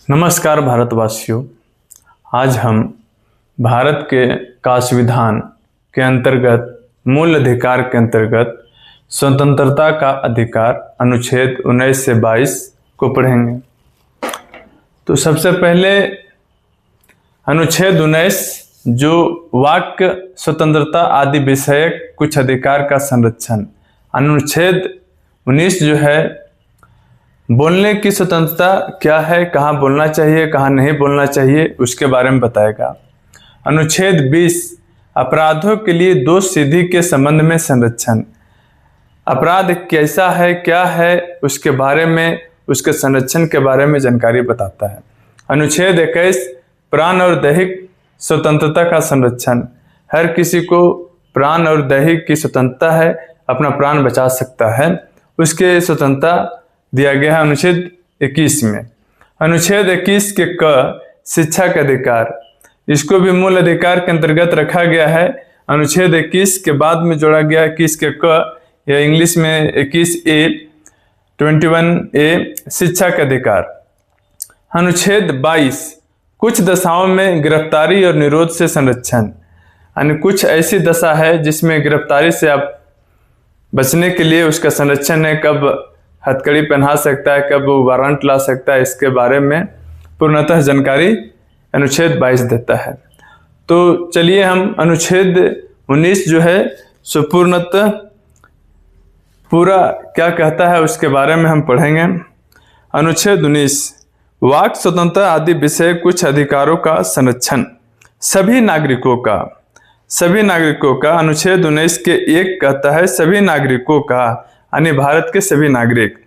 नमस्कार भारतवासियों। आज हम भारत के का संविधान के अंतर्गत मूल अधिकार के अंतर्गत स्वतंत्रता का अधिकार अनुच्छेद 19 से 22 को पढ़ेंगे। तो सबसे पहले अनुच्छेद 19 जो वाक्य स्वतंत्रता आदि विषयक कुछ अधिकार का संरक्षण, अनुच्छेद 19 जो है बोलने की स्वतंत्रता क्या है, कहाँ बोलना चाहिए कहाँ नहीं बोलना चाहिए उसके बारे में बताएगा। अनुच्छेद 20 अपराधों के लिए दोष सिद्धि के संबंध में संरक्षण, अपराध कैसा है क्या है उसके बारे में, उसके संरक्षण के बारे में जानकारी बताता है। अनुच्छेद 21 प्राण और दैहिक स्वतंत्रता का संरक्षण, हर किसी को प्राण और दैहिक की स्वतंत्रता है, अपना प्राण बचा सकता है, उसके स्वतंत्रता दिया गया है अनुच्छेद 21 में। अनुच्छेद 21 के क शिक्षा का अधिकार, इसको भी मूल अधिकार के अंतर्गत रखा गया है। अनुच्छेद 21 के बाद में जोड़ा गया 21 के क या इंग्लिश में 21A शिक्षा का अधिकार। अनुच्छेद 22 कुछ दशाओं में गिरफ्तारी और निरोध से संरक्षण, यानी कुछ ऐसी दशा है जिसमें गिरफ्तारी से आप बचने के लिए उसका संरक्षण है, कब हथकड़ी पहना सकता है, कब वो वारंट ला सकता है, इसके बारे में पूर्णतः जानकारी अनुच्छेद 22 देता है। तो चलिए हम अनुच्छेद 19 जो है सो पूर्णतः पूरा क्या कहता है उसके बारे में हम पढ़ेंगे। अनुच्छेद 19 वाक स्वतंत्रता आदि विषय कुछ अधिकारों का संरक्षण सभी नागरिकों का अनुच्छेद 19 के 1 कहता है सभी नागरिकों का, यानी भारत के सभी नागरिक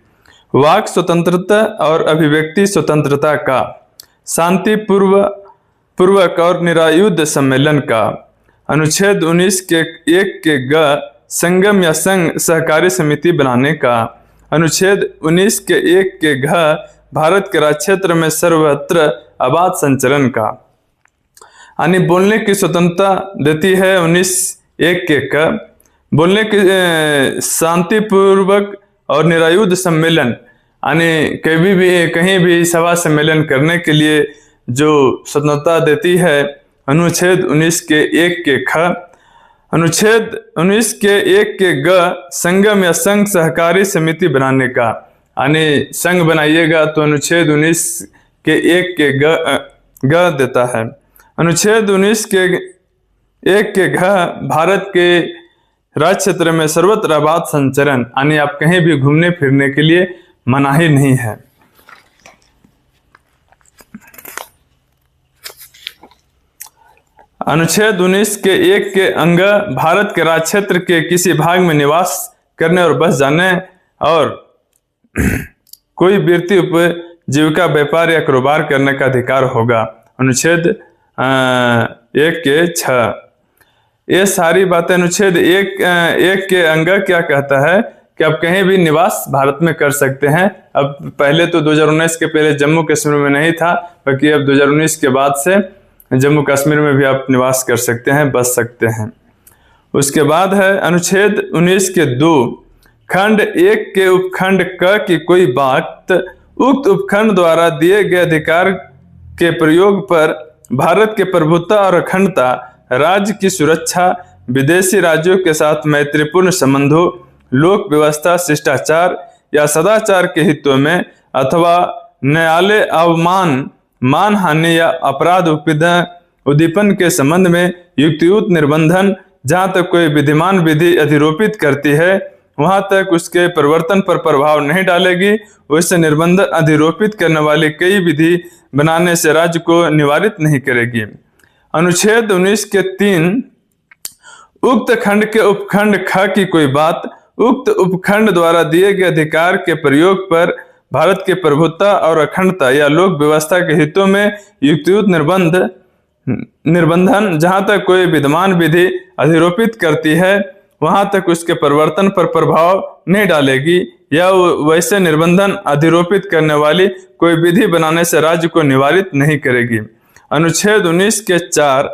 वाक स्वतंत्रता और अभिव्यक्ति स्वतंत्रता का, शांति पूर्वक और निरायुध सम्मेलन का। अनुच्छेद 19 के 1 के ग संगम या संघ सहकारी समिति बनाने का। अनुच्छेद 19 के 1 के घ भारत के राज्य क्षेत्र में सर्वत्र आबाद संचरण का, यानी बोलने की स्वतंत्रता देती है 19(1) के क। बोलने की शांतिपूर्वक और निरायुध सम्मेलन, यानी कहीं भी सभा सम्मेलन करने के लिए जो स्वतंत्रता देती है अनुच्छेद 19 के 1 के ख। अनुच्छेद 19 के 1 के ग संगम या संघ सहकारी समिति बनाने का, यानी संघ बनाइएगा तो अनुच्छेद 19 के 1 के ग देता है। अनुच्छेद 19 के 1 के घ भारत के राज्य क्षेत्र में सर्वत्र आबाद संचरण, यानी आप कहीं भी घूमने फिरने के लिए मनाही नहीं है। अनुच्छेद 19 के 1 के अंग भारत के राज्य क्षेत्र के किसी भाग में निवास करने और बस जाने और कोई वृत्ति उपजीविका व्यापार या कारोबार करने का अधिकार होगा। अनुच्छेद 1 के 6 ये सारी बातें अनुच्छेद 1 के अंग क्या कहता है कि आप कहीं भी निवास भारत में कर सकते हैं। अब पहले तो 2019 के पहले जम्मू कश्मीर में नहीं था, बाकी अब 2019 के बाद से जम्मू कश्मीर में भी आप निवास कर सकते हैं, बस सकते हैं। उसके बाद है अनुच्छेद 19 के 2 खंड 1 के उपखंड क की कोई बात उक्त उपखंड द्वारा दिए गए अधिकार के प्रयोग पर भारत के प्रभुत्व और अखंडता, राज्य की सुरक्षा, विदेशी राज्यों के साथ मैत्रीपूर्ण संबंधों, लोक व्यवस्था, शिष्टाचार या सदाचार के हितों में अथवा न्यायालय अवमान, मानहानि या अपराध उद्दीपन के संबंध में युक्तियुक्त निर्बंधन, जहाँ तक कोई विधिमान विधि अधिरोपित करती है वहाँ तक उसके परिवर्तन पर प्रभाव नहीं डालेगी। वैसे निर्बंध अधिरोपित करने वाली कई विधि बनाने से राज्य को निवारित नहीं करेगी। अनुच्छेद 19 के 3 उक्त खंड के उपखंड ख की कोई बात उक्त उपखंड द्वारा दिए गए अधिकार के प्रयोग पर भारत के प्रभुत्व और अखंडता या लोक व्यवस्था के हितों में युक्तियुक्त निर्बंधन, जहां तक कोई विद्यमान विधि अधिरोपित करती है वहां तक उसके परिवर्तन पर प्रभाव नहीं डालेगी या वैसे निर्बंधन अधिरोपित करने वाली कोई विधि बनाने से राज्य को निवारित नहीं करेगी। अनुच्छेद 19 के 4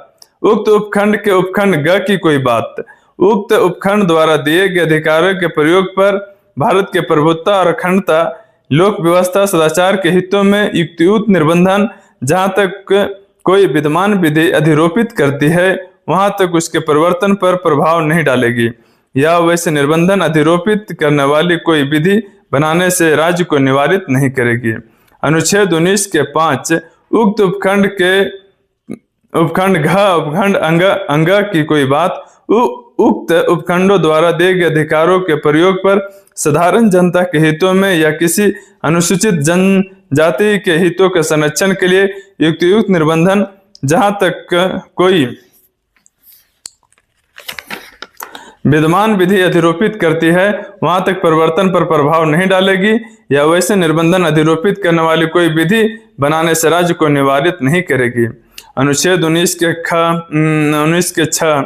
उक्त उपखंड के उपखंड ग की कोई बात उक्त उपखंड द्वारा दिए गए अधिकारों के प्रयोग पर भारत के प्रभुत्व और अखंडता लोक व्यवस्था सदाचार के हितों में युक्तियुक्त निर्बंधन जहाँ तक कोई विद्यमान विधि अधिरोपित करती है वहां तक उसके परिवर्तन पर प्रभाव नहीं डालेगी, या वैसे निर्बंधन अधिरोपित करने वाली कोई विधि बनाने से राज्य को निवारित नहीं करेगी। अनुच्छेद 19 के 5 उक्त उपखंड के उपखंड घ उपखंड अंग की कोई बात उक्त उपखंडों द्वारा दिए गए अधिकारों के प्रयोग पर साधारण जनता के हितों में या किसी अनुसूचित जनजाति के हितों के संरक्षण के लिए युक्तियुक्त निर्बंधन जहां तक कोई विद्यमान विधि अधिरोपित करती है वहां तक परिवर्तन पर प्रभाव नहीं डालेगी, या वैसे निर्बंधन अधिरोपित करने वाली कोई विधि बनाने से राज्य को निवारित नहीं करेगी। अनुच्छेद 19 के 6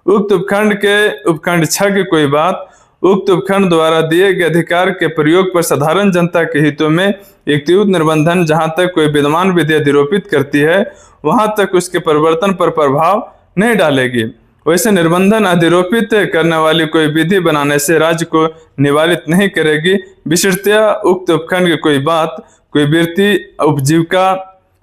उक्त उपखंड के उपखंड 6 की कोई बात उक्त उपखंड द्वारा दिए गए अधिकार के प्रयोग पर साधारण जनता के हितों में युक्तियुक्त निर्बंधन जहां तक कोई विद्यमान विधि अधिरोपित करती है वहां तक उसके परिवर्तन पर प्रभाव नहीं डालेगी, वैसे निर्बंधन अधिरोपित करने वाली कोई विधि बनाने से राज्य को निवारित नहीं करेगी। विशेषतया उक्त उपखंड की कोई बात कोई वृत्ति उपजीविका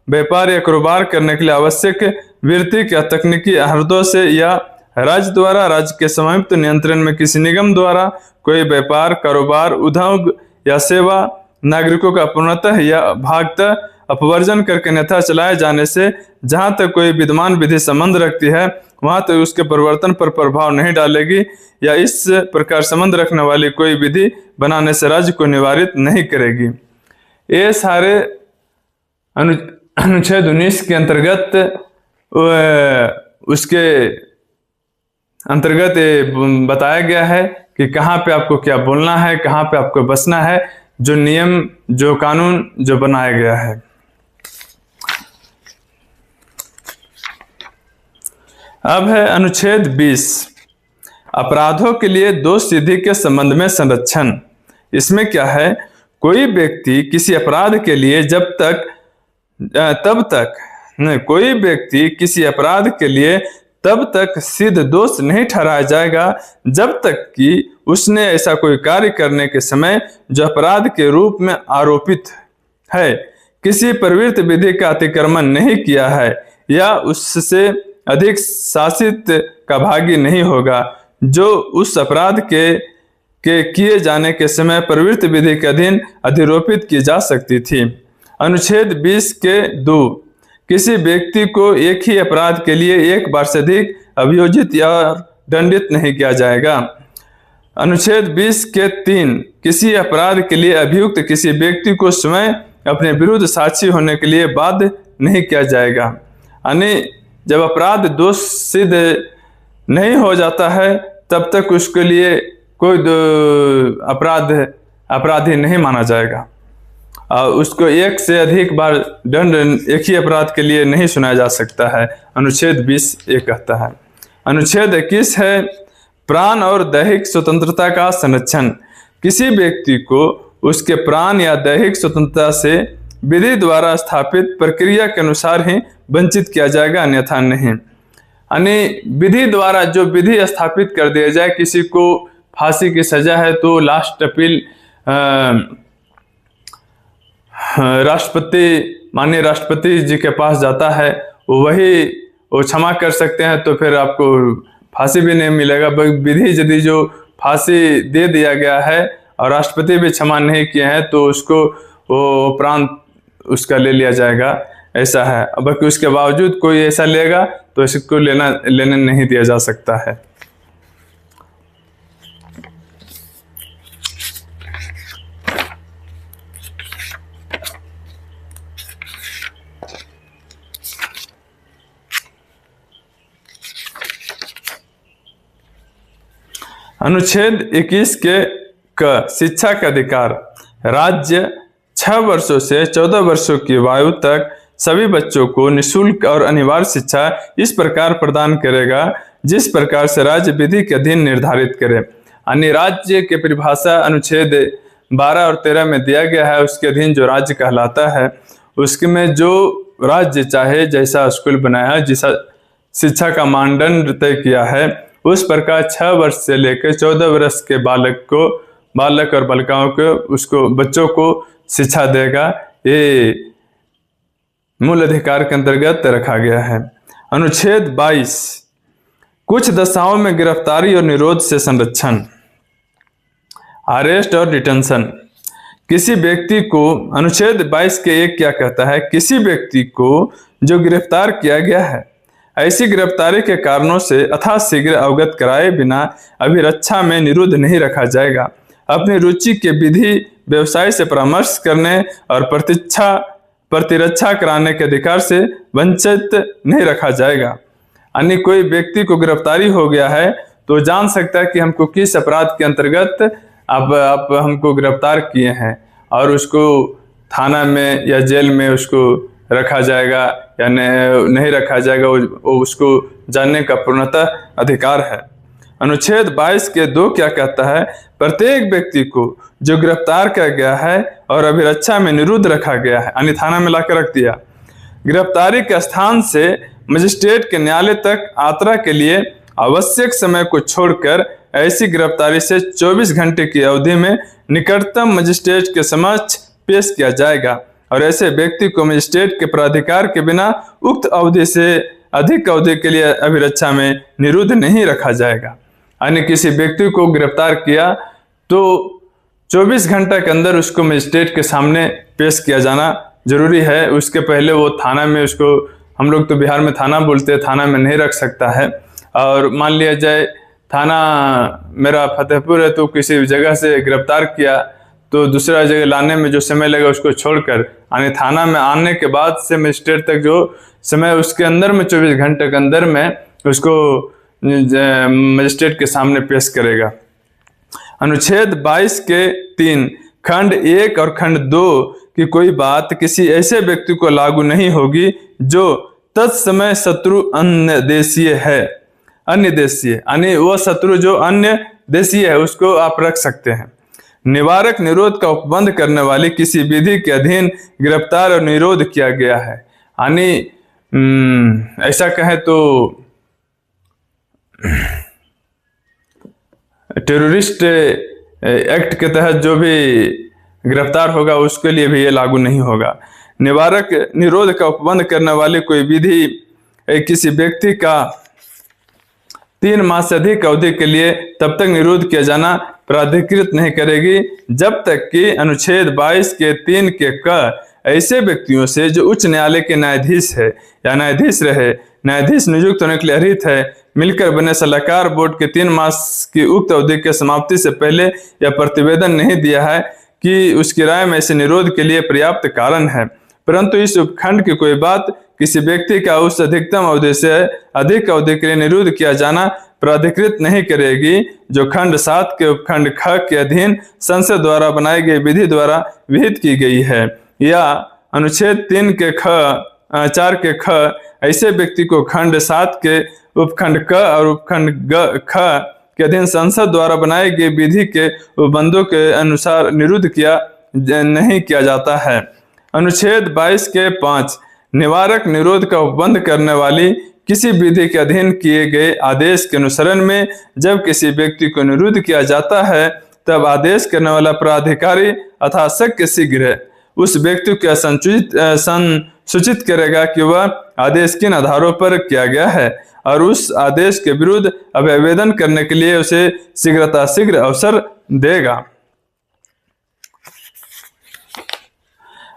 व्यापार या कारोबार करने के लिए आवश्यक वृत्ति या तकनीकी हृदयों से या राज्य द्वारा राज्य के संयुक्त नियंत्रण में किसी निगम द्वारा कोई व्यापार कारोबार उद्योग या सेवा नागरिकों का पूर्णतः या भागतः अपवर्जन करके अन्यथा चलाए जाने से जहां तक कोई विद्यमान विधि संबंध रखती है वहां तक उसके परिवर्तन पर प्रभाव नहीं डालेगी, या इस प्रकार संबंध रखने वाली कोई विधि बनाने से राज्य को निवारित नहीं करेगी। ये सारे अनुच्छेद 19 के अंतर्गत उसके अंतर्गत बताया गया है कि कहाँ पे आपको क्या बोलना है, कहाँ पे आपको बसना है, जो नियम जो कानून जो बनाया गया है। अब है अनुच्छेद 20 अपराधों के लिए दोष सिद्धि के संबंध में संरक्षण। इसमें क्या है, कोई व्यक्ति किसी अपराध के लिए कोई व्यक्ति किसी अपराध के लिए तब तक सिद्ध दोष नहीं ठहराया जाएगा जब तक कि उसने ऐसा कोई कार्य करने के समय जो अपराध के रूप में आरोपित है किसी प्रवृत्त विधि का अतिक्रमण नहीं किया है या उससे अधिक शासित का भागी नहीं होगा जो उस अपराध के किए जाने के समय प्रवृत्त विधि के अधीन अधिरोपित की जा सकती थी। अनुच्छेद 20 के 2 किसी व्यक्ति को एक ही अपराध के लिए एक बार से अधिक अभियोजित या दंडित नहीं किया जाएगा। अनुच्छेद 20 के 3 किसी अपराध के लिए अभियुक्त किसी व्यक्ति को स्वयं अपने विरुद्ध साक्षी होने के लिए बाध्य नहीं किया जाएगा। यानी जब अपराध दोष सिद्ध नहीं हो जाता है तब तक उसके लिए कोई अपराधी नहीं माना जाएगा और उसको एक से अधिक बार दंड एक ही अपराध के लिए नहीं सुनाया जा सकता है। अनुच्छेद 20 ये कहता है। अनुच्छेद 21 है प्राण और दैहिक स्वतंत्रता का संरक्षण। किसी व्यक्ति को उसके प्राण या दैहिक स्वतंत्रता से विधि द्वारा स्थापित प्रक्रिया के अनुसार ही वंचित किया जाएगा, अन्यथा नहीं। यानी विधि द्वारा जो विधि स्थापित कर दिया जाए, किसी को फांसी की सजा है तो लास्ट अपील माननीय राष्ट्रपति जी के पास जाता है, वो क्षमा कर सकते हैं तो फिर आपको फांसी भी नहीं मिलेगा। विधि यदि जो फांसी दे दिया गया है और राष्ट्रपति भी क्षमा नहीं किए हैं तो उसको वो प्राण उसका ले लिया जाएगा, ऐसा है। बाकी उसके बावजूद कोई ऐसा लेगा तो इसको लेने नहीं दिया जा सकता है। अनुच्छेद 21 के शिक्षा का अधिकार। राज्य 6 वर्षों से 14 वर्षों की आयु तक सभी बच्चों को निःशुल्क और अनिवार्य शिक्षा इस प्रकार प्रदान करेगा जिस प्रकार से राज्य विधि के अधीन निर्धारित करे। यानी राज्य की परिभाषा अनुच्छेद 12 और 13 में दिया गया है। उसके अधीन जो राज्य कहलाता है उसके में जो राज्य चाहे जैसा स्कूल बनाया है, जैसा शिक्षा का मानदंड तय किया है, उस प्रकार 6 वर्ष से लेकर 14 वर्ष के बालक को बालक और बालिकाओं को, उसको बच्चों को शिक्षा देगा, ये मूल अधिकार के अंतर्गत रखा गया है। अनुच्छेद 22 कुछ दशाओं में गिरफ्तारी और निरोध से संरक्षण। अरेस्ट और डिटेंशन। किसी व्यक्ति को, अनुच्छेद 22 के 1 क्या कहता है? किसी व्यक्ति को जो गिरफ्तार किया गया है, ऐसी गिरफ्तारी के कारणों से अथाशीघ्र अवगत कराए बिना अभिरक्षा में निरुद्ध नहीं रखा जाएगा। अपनी रुचि के विधि व्यवसाय से परामर्श करने और प्रतिरक्षा कराने के अधिकार से वंचित नहीं रखा जाएगा। यानी कोई व्यक्ति को गिरफ्तारी हो गया है तो जान सकता है कि हमको किस अपराध के अंतर्गत आप हमको गिरफ्तार किए हैं, और उसको थाना में या जेल में उसको रखा जाएगा या नहीं रखा जाएगा, वो उसको जानने का पूर्णतः अधिकार है। अनुच्छेद 22 के 2 क्या कहता है? प्रत्येक व्यक्ति को जो गिरफ्तार किया गया है और अभिरक्षा में निरुद्ध रखा गया है, यानी थाना में लाकर रख दिया, गिरफ्तारी के स्थान से मजिस्ट्रेट के न्यायालय तक यात्रा के लिए आवश्यक समय को छोड़कर ऐसी गिरफ्तारी से 24 घंटे की अवधि में निकटतम मजिस्ट्रेट के समक्ष पेश किया जाएगा, और ऐसे व्यक्ति को मजिस्ट्रेट के प्राधिकार के बिना उक्त अवधि से अधिक अवधि के लिए अभिरक्षा में निरुद्ध नहीं रखा जाएगा। यानी किसी व्यक्ति को गिरफ्तार किया तो 24 घंटे के अंदर उसको मजिस्ट्रेट के सामने पेश किया जाना जरूरी है। उसके पहले वो थाना में, उसको हम लोग तो बिहार में थाना बोलते हैं, थाना में नहीं रख सकता है। और मान लिया जाए थाना मेरा फतेहपुर है, तो किसी जगह से गिरफ्तार किया तो दूसरा जगह लाने में जो समय लगा उसको छोड़कर, यानी थाना में आने के बाद से मजिस्ट्रेट तक जो समय, उसके अंदर में 24 घंटे के अंदर में उसको मजिस्ट्रेट के सामने पेश करेगा। अनुच्छेद 22 के 3 खंड 1 और खंड 2 की कोई बात किसी ऐसे व्यक्ति को लागू नहीं होगी जो तत्समय शत्रु अन्य देशीय है। अन्य देशीय यानी वो शत्रु जो अन्य देशीय है, उसको आप रख सकते हैं। निवारक निरोध का उपबंध करने वाली किसी विधि के अधीन गिरफ्तार और निरोध किया गया है। यानी ऐसा कहें तो टेररिस्ट एक्ट के तहत जो भी गिरफ्तार होगा उसके लिए भी ये लागू नहीं होगा। निवारक निरोध का उपबंध करने वाली कोई विधि किसी व्यक्ति का 3 माह से अधिक अवधि के लिए तब तक निरोध किया जाना प्राधिकृत नहीं करेगी जब तक कि अनुच्छेद 22 के 3 के क ऐसे व्यक्तियों से जो उच्च न्यायालय के न्यायाधीश है या न्यायाधीश रहे, न्यायाधीश नियुक्त होने के लिए अर्हित है, मिलकर बने सलाहकार बोर्ड के 3 मास की उक्त अवधि के समाप्ति से पहले यह प्रतिवेदन नहीं दिया है कि उसकी राय में ऐसे निरोध के लिए पर्याप्त कारण है, परंतु इस उपखंड की कोई बात किसी व्यक्ति का उस अधिकतम अवधि से अधिक अवधि के लिए निरुद्ध किया जाना प्राधिकृत नहीं करेगी जो खंड 7 के उपखंड ख के अधीन संसद द्वारा बनाई गई विधि द्वारा विहित की गई है, या अनुच्छेद 3 के 4 के ख ऐसे व्यक्ति को खंड 7 के उपखंड क और उपखंड ख के अधीन संसद द्वारा बनाई गई विधि के उपबंधों के अनुसार निरुद्ध नहीं किया जाता है। अनुच्छेद 22 के 5 निवारक निरोध का उपबंध करने वाली किसी विधि के अधीन किए गए आदेश के अनुसरण में जब किसी व्यक्ति को निरुद्ध किया जाता है तब आदेश करने वाला प्राधिकारी यथाशक्य शीघ्र उस व्यक्ति को सूचित करेगा कि वह आदेश किन आधारों पर किया गया है और उस आदेश के विरुद्ध अभिवेदन करने के लिए उसे शीघ्र अवसर देगा।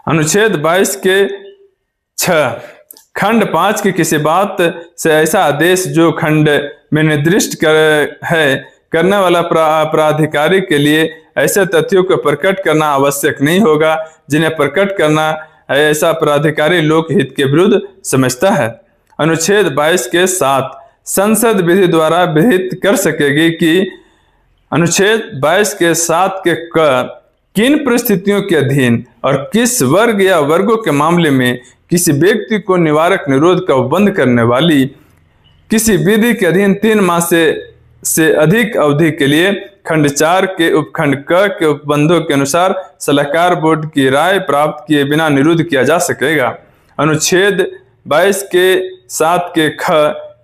अनुच्छेद 22 के 6 खंड 5 की किसी बात से ऐसा आदेश जो खंड में निर्दिष्ट करने वाला प्राधिकारी के लिए ऐसे तथ्यों को प्रकट करना आवश्यक नहीं होगा जिन्हें प्रकट करना ऐसा प्राधिकारी लोकहित के विरुद्ध समझता है। अनुच्छेद 22 के 7 संसद विधि द्वारा विहित कर सकेगी कि अनुच्छेद 22 के 7 के किन परिस्थितियों के अधीन और किस वर्ग या वर्गों के मामले में किसी व्यक्ति को निवारक निरोध का उपबंध करने वाली किसी विधि के अधीन 3 माह से अधिक अवधि के लिए खंड 4 के उपखंड क के उपबंधों के अनुसार सलाहकार बोर्ड की राय प्राप्त किए बिना निरुद्ध किया जा सकेगा। अनुच्छेद 22 के 7 के ख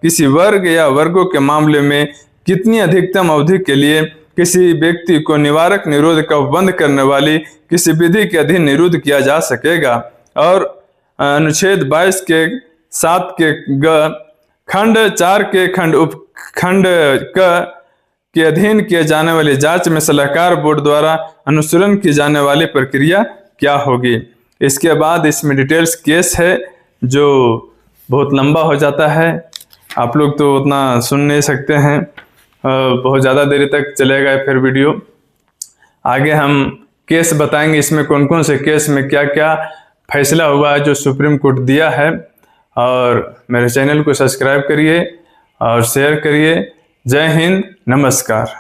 किसी वर्ग या वर्गों के मामले में कितनी अधिकतम अवधि के लिए किसी व्यक्ति को निवारक निरोध का बंद करने वाली किसी विधि के अधीन निरुद्ध किया जा सकेगा। और अनुच्छेद 22 के 7 के ग, खंड 4 के खंड उपखंड क के अधीन किए जाने वाली जांच में सलाहकार बोर्ड द्वारा अनुसरण की जाने वाली प्रक्रिया क्या होगी। इसके बाद इसमें डिटेल्स केस है जो बहुत लंबा हो जाता है, आप लोग तो उतना सुन नहीं सकते हैं, बहुत ज़्यादा देरी तक चलेगा फिर वीडियो। आगे हम केस बताएंगे, इसमें कौन कौन से केस में क्या क्या फैसला हुआ है जो सुप्रीम कोर्ट दिया है। और मेरे चैनल को सब्सक्राइब करिए और शेयर करिए। जय हिंद, नमस्कार।